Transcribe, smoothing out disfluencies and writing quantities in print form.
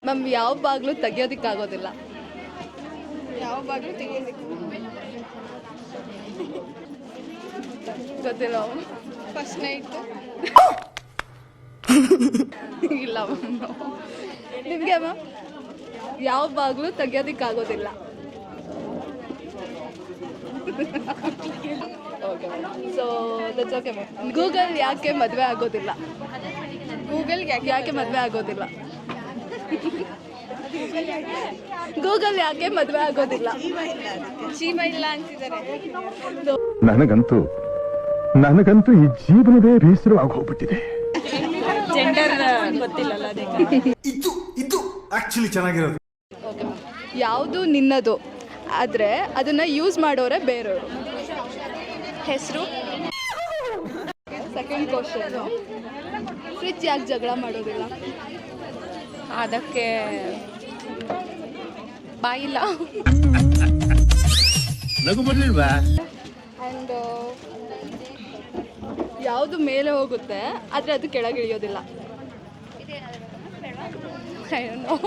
Ma'am ಯಾವ ಬಾಗಿಲು ತೆಗಿಯೋದಕ್ಕಾಗೋದಿಲ್ಲ? ಯಾವ ಬಾಗಿಲು ತೆಗಿಯೋದಕ್ಕೆ ಗೊತ್ತಿಲ್ಲ. ಫಸ್ಟ್ ನೈಟ್ ಇಲ್ಲ ಮ್ಯಾಮ್. ನಿಮಗೆ ಮ್ಯಾಮ್ ಯಾವ ಬಾಗಿಲು ತೆಗಿಯೋದಕ್ಕಾಗೋದಿಲ್ಲ? Okay ma'am. So that's okay ma'am. Google ಯಾಕೆ ಮದುವೆ ಆಗೋದಿಲ್ಲ? ಗೂಗಲ್ಗೆ ಯಾಕೆ ಮದುವೆ ಆಗೋದಿಲ್ಲ? ಗೂಗಲ್ ಯಾಕೆ ಮದುವೆ ಆಗೋದಿಲ್ಲ? ಜೀವ ಇಲ್ಲ ಅಂತಿದ್ದಾರೆ. ನನಗಂತೂ ಈ ಜೀವನವೇ ಬೇಸರವಾಗಿ ಹೋಗ್ಬಿಟ್ಟಿದೆ. ಜೆಂಡರ್ ಗೊತ್ತಿಲ್ಲಲ್ಲ ಅದಕ್ಕೆ. ಇದು ಆಕ್ಚುಲಿ ಚೆನ್ನಾಗಿರೋದು. Okay ma'am. ಯಾವುದು ನಿನ್ನದು ಆದರೆ ಅದನ್ನು ಯೂಸ್ ಮಾಡೋರೆ ಬೇರೆಯವರು? ಹೆಸರು. ಸೆಕೆಂಡ್ ಕ್ವಶನು, ಫ್ರಿಜ್ ಯಾಕೆ ಜಗಳ ಮಾಡೋದಿಲ್ಲ? ಅದಕ್ಕೆ ಬಾಯಿಲ್ಲ. ನಗು ಬರ್ಲಿಲ್ವಾ? ಆ್ಯಂಡ್ ಯಾವುದು ಮೇಲೆ ಹೋಗುತ್ತೆ ಆದರೆ ಅದು ಕೆಳಗೆ ಇಳಿಯೋದಿಲ್ಲ? I don't know.